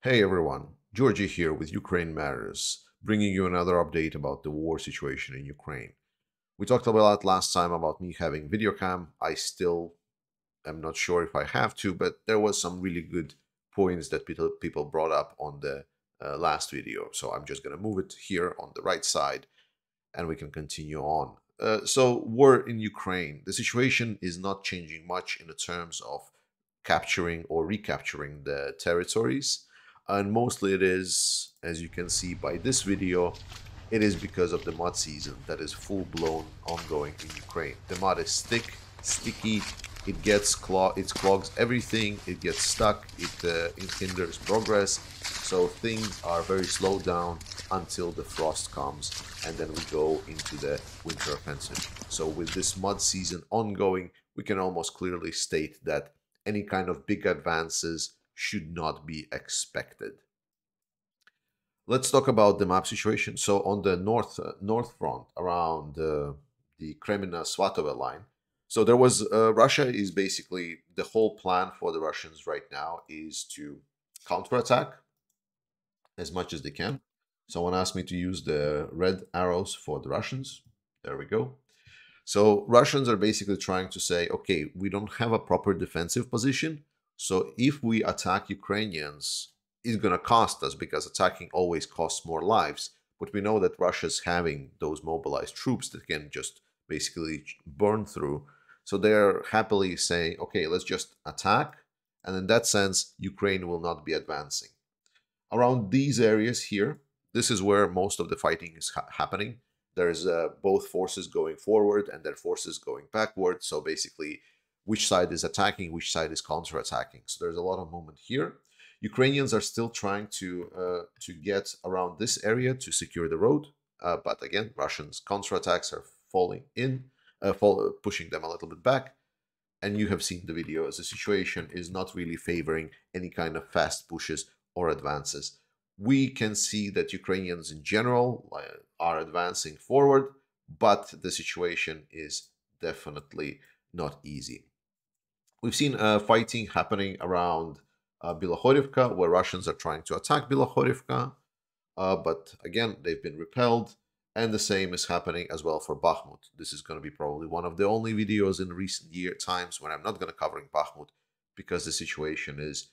Hey everyone, Georgie here with Ukraine Matters, bringing you another update about the war situation in Ukraine. We talked a lot last time about me having video cam. I still am not sure if I have to, but there was some really good points that people brought up on the last video. So I'm just going to move it here on the right side and we can continue on. So war in Ukraine, the situation is not changing much in the terms of capturing or recapturing the territories. And mostly it is, as you can see by this video, it is because of the mud season that is full-blown ongoing in Ukraine. The mud is thick, sticky, it clogs everything, it gets stuck, it hinders progress. So things are very slowed down until the frost comes, and then we go into the winter offensive. So with this mud season ongoing, we can almost clearly state that any kind of big advances should not be expected. Let's talk about the map situation. So on the north front, around the Kremina-Svatove line, so there was Russia is basically the whole plan for the Russians right now is to counterattack as much as they can. Someone asked me to use the red arrows for the Russians. There we go. So Russians are basically trying to say, okay, we don't have a proper defensive position. So if we attack Ukrainians, it's going to cost us because attacking always costs more lives. But we know that Russia's having those mobilized troops that can just basically burn through. So they're happily saying, okay, let's just attack. And in that sense, Ukraine will not be advancing. Around these areas here, this is where most of the fighting is happening. There's both forces going forward and then forces going backward. So basically, which side is attacking, which side is counterattacking. So there's a lot of movement here. Ukrainians are still trying to get around this area to secure the road. But again, Russians' counterattacks are falling in, pushing them a little bit back. And you have seen the videos. The situation is not really favoring any kind of fast pushes or advances. We can see that Ukrainians in general are advancing forward, but the situation is definitely not easy. We've seen fighting happening around Bilohorivka, where Russians are trying to attack Bilohorivka, but again, they've been repelled. And the same is happening as well for Bakhmut. This is going to be probably one of the only videos in recent times when I'm not going to covering Bakhmut because the situation is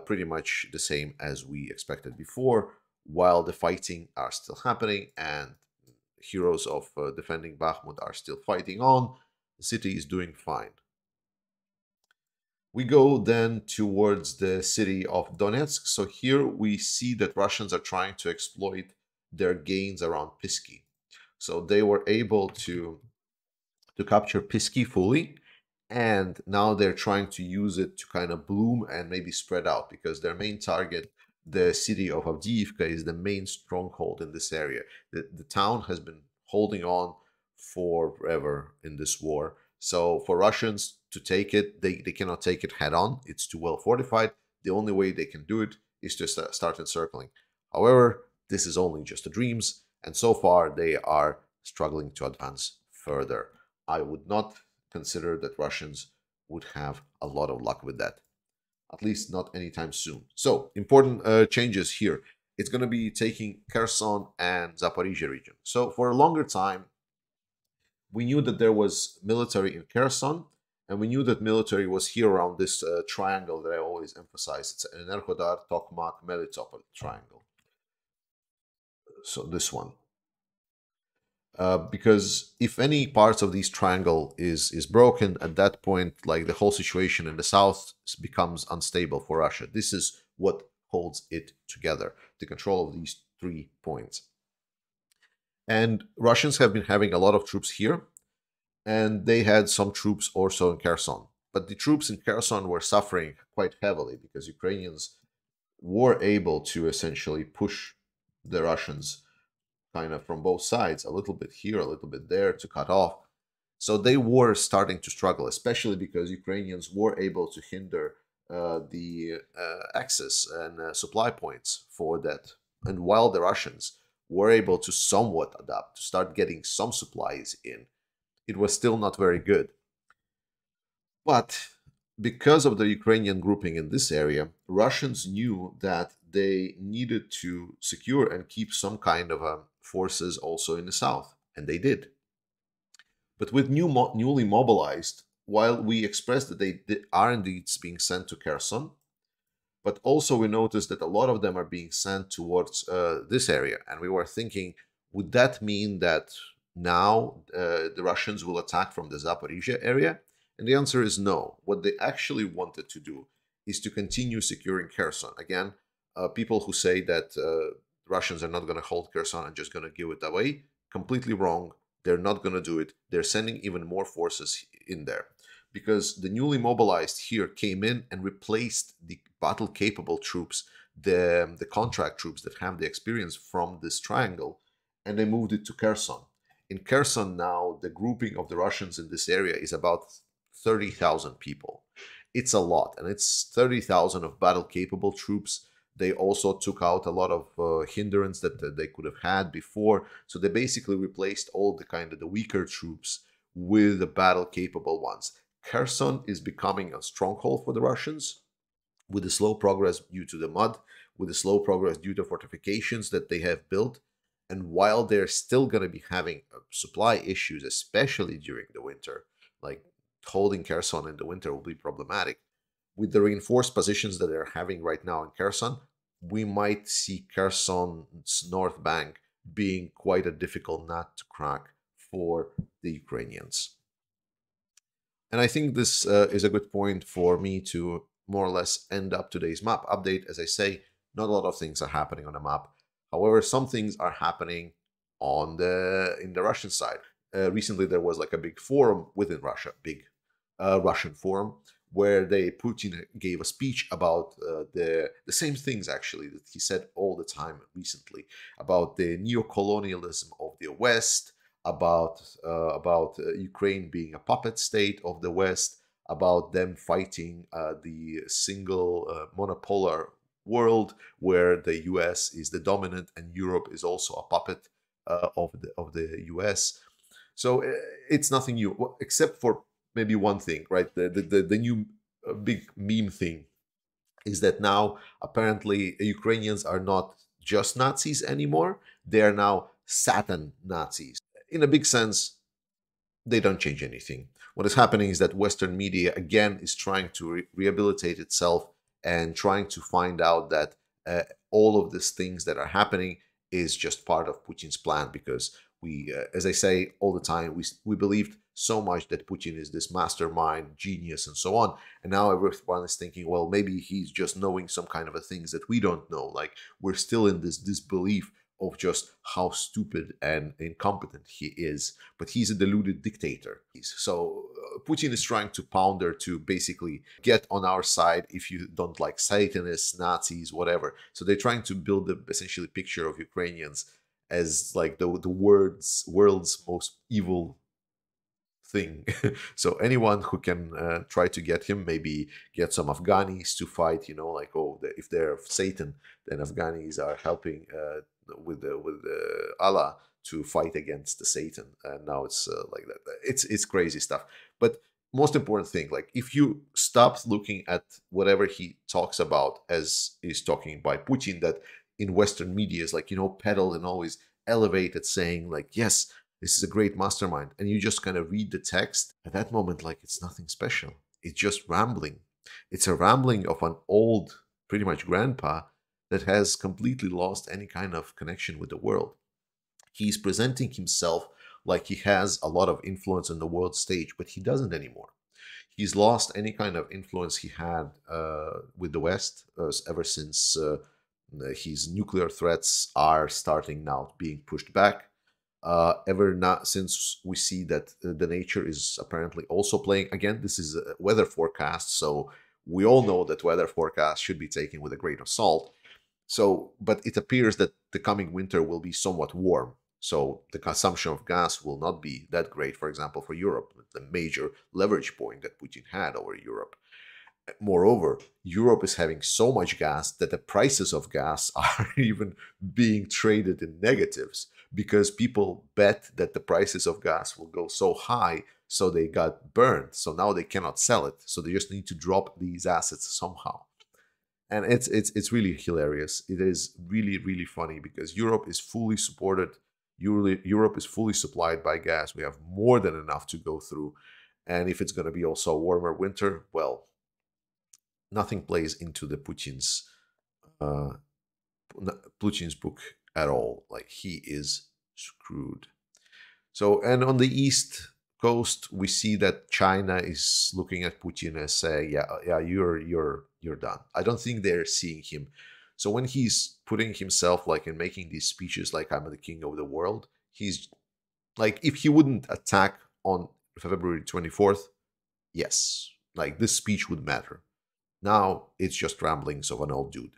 pretty much the same as we expected before, while the fighting are still happening and heroes of defending Bakhmut are still fighting on. The city is doing fine. We go then towards the city of Donetsk. So here we see that Russians are trying to exploit their gains around Pisky. So they were able to capture Pisky fully, and now they're trying to use it to kind of bloom and maybe spread out because their main target, the city of Avdiivka, is the main stronghold in this area. The town has been holding on forever in this war. So for Russians to take it, they cannot take it head on. It's too well fortified. The only way they can do it is to start encircling. However, this is only just the dreams, and so far they are struggling to advance further. I would not consider that Russians would have a lot of luck with that, at least not anytime soon. So important changes here. It's going to be taking Kherson and Zaporizhia region. So for a longer time, we knew that there was military in Kherson, and we knew that military was here around this triangle that I always emphasize. It's an Enerhodar, Tokmak, Melitopol triangle. So this one. Because if any parts of this triangle is broken, at that point, like the whole situation in the south becomes unstable for Russia. This is what holds it together, the control of these 3 points. And Russians have been having a lot of troops here, and they had some troops also in Kherson. But the troops in Kherson were suffering quite heavily because Ukrainians were able to essentially push the Russians kind of from both sides, a little bit here, a little bit there to cut off. So they were starting to struggle, especially because Ukrainians were able to hinder the access and supply points for that. And while the Russians were able to somewhat adapt, to start getting some supplies in, it was still not very good. But because of the Ukrainian grouping in this area, Russians knew that they needed to secure and keep some kind of forces also in the south, and they did. But with newly mobilized, while we expressed that they are indeed being sent to Kherson, but also we noticed that a lot of them are being sent towards this area, and we were thinking, would that mean that now the Russians will attack from the Zaporizhia area? And the answer is no. What they actually wanted to do is to continue securing Kherson. Again, people who say that Russians are not going to hold Kherson and just going to give it away, completely wrong. They're not going to do it. They're sending even more forces in there because the newly mobilized here came in and replaced the battle capable troops, the contract troops that have the experience from this triangle, and they moved it to Kherson. In Kherson now, the grouping of the Russians in this area is about 30,000 people. It's a lot, and it's 30,000 of battle capable troops. They also took out a lot of hindrance that they could have had before. So they basically replaced all the kind of the weaker troops with the battle capable ones. Kherson is becoming a stronghold for the Russians with the slow progress due to the mud, with the slow progress due to fortifications that they have built. And while they're still going to be having supply issues, especially during the winter, like holding Kherson in the winter will be problematic. With the reinforced positions that they're having right now in Kherson, we might see Kherson's north bank being quite a difficult nut to crack for the Ukrainians. And I think this is a good point for me to more or less end up today's map update. As I say, not a lot of things are happening on the map. However, some things are happening on in the Russian side. Recently, there was like a big forum within Russia, big Russian forum, where Putin gave a speech about the same things actually that he said all the time recently about the neo-colonialism of the West, about Ukraine being a puppet state of the West, about them fighting the single monopolar world where the US is the dominant and Europe is also a puppet of the US. So it's nothing new, except for maybe one thing, right? The new big meme thing is that now apparently Ukrainians are not just Nazis anymore; they are now Satan Nazis. In a big sense, they don't change anything. What is happening is that Western media again is trying to rehabilitate itself and trying to find out that all of these things that are happening is just part of Putin's plan because we, as I say all the time, we believed so much that Putin is this mastermind, genius, and so on. And now everyone is thinking, well, maybe he's just knowing some kind of a things that we don't know. Like we're still in this disbelief of just how stupid and incompetent he is. But he's a deluded dictator. So Putin is trying to pounder to basically get on our side if you don't like Satanists, Nazis, whatever. So they're trying to build the essentially picture of Ukrainians as like the world's most evil thing. So anyone who can try to get him, maybe get some Afghanis to fight, like, oh, if they're Satan, then Afghanis are helping with Allah to fight against the Satan. And now it's like that. It's crazy stuff. But most important thing, like if you stop looking at whatever he talks about as is talking by Putin, that in Western media is like, peddled and always elevated, saying like, yes, this is a great mastermind. And you just kind of read the text at that moment, like it's nothing special. It's just rambling. It's a rambling of an old, pretty much grandpa that has completely lost any kind of connection with the world. He's presenting himself like he has a lot of influence on the world stage, but he doesn't anymore. He's lost any kind of influence he had with the West ever since his nuclear threats are starting now being pushed back. Ever not since we see that the nature is apparently also playing again. This is a weather forecast, so we all know that weather forecasts should be taken with a grain of salt. So, but it appears that the coming winter will be somewhat warm. So the consumption of gas will not be that great, for example, for Europe, the major leverage point that Putin had over Europe. Moreover, Europe is having so much gas that the prices of gas are even being traded in negatives because people bet that the prices of gas will go so high so they got burned. So now they cannot sell it. So they just need to drop these assets somehow. And it's really hilarious. It is really, really funny because Europe is fully supported. Europe is fully supplied by gas. We have more than enough to go through. And if it's going to be also a warmer winter, well, nothing plays into the uh, Putin's book at all. Like, he is screwed. So, and on the east coast, we see that China is looking at Putin and say, "Yeah, yeah, you're done." I don't think they're seeing him. So when he's putting himself like in making these speeches, like I'm the king of the world, he's like, if he wouldn't attack on February 24th, yes, like this speech would matter. Now it's just ramblings of an old dude.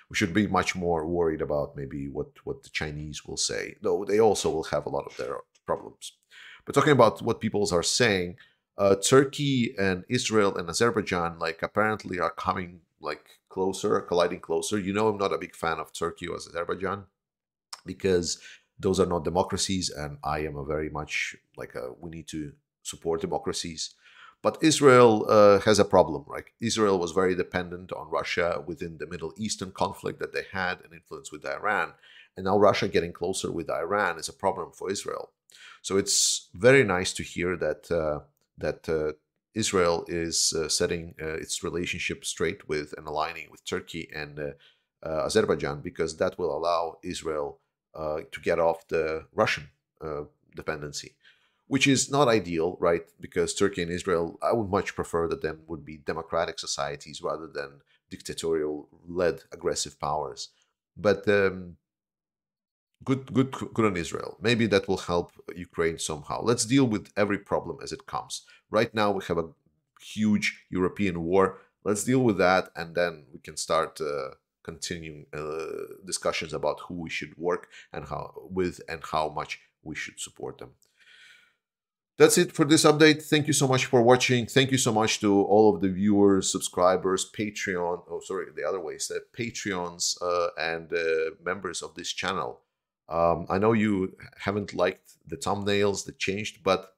We should be much more worried about maybe what the Chinese will say, though they also will have a lot of their problems. But talking about what people are saying, Turkey and Israel and Azerbaijan like apparently are coming like closer, colliding closer. You know, I'm not a big fan of Turkey or Azerbaijan because those are not democracies, and I am a very much like we need to support democracies. But Israel has a problem, right? Israel was very dependent on Russia within the Middle Eastern conflict that they had an influence with Iran. And now Russia getting closer with Iran is a problem for Israel. So it's very nice to hear that Israel is setting its relationship straight with and aligning with Turkey and Azerbaijan, because that will allow Israel to get off the Russian dependency, which is not ideal, right? Because Turkey and Israel, I would much prefer that them would be democratic societies rather than dictatorial-led aggressive powers. But good on Israel. Maybe that will help Ukraine somehow. Let's deal with every problem as it comes. Right now, we have a huge European war. Let's deal with that, and then we can start continuing discussions about who we should work and how much we should support them. That's it for this update. Thank you so much for watching. Thank you so much to all of the viewers, subscribers, Patreon. Oh, sorry, the other ways, the Patreons and members of this channel. I know you haven't liked the thumbnails that changed, but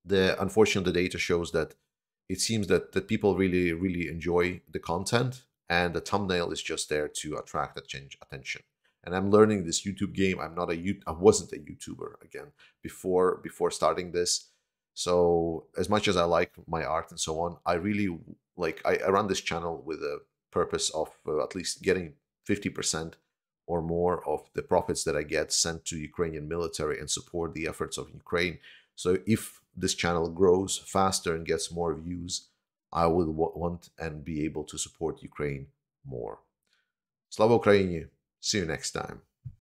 unfortunately, the data shows that it seems that people really, really enjoy the content, and the thumbnail is just there to attract attention. And I'm learning this YouTube game. I wasn't a YouTuber again before starting this. So as much as I like my art and so on, I really I run this channel with a purpose of at least getting 50% or more of the profits that I get sent to Ukrainian military and support the efforts of Ukraine. So if this channel grows faster and gets more views, I will want and be able to support Ukraine more. Slava Ukraini! See you next time.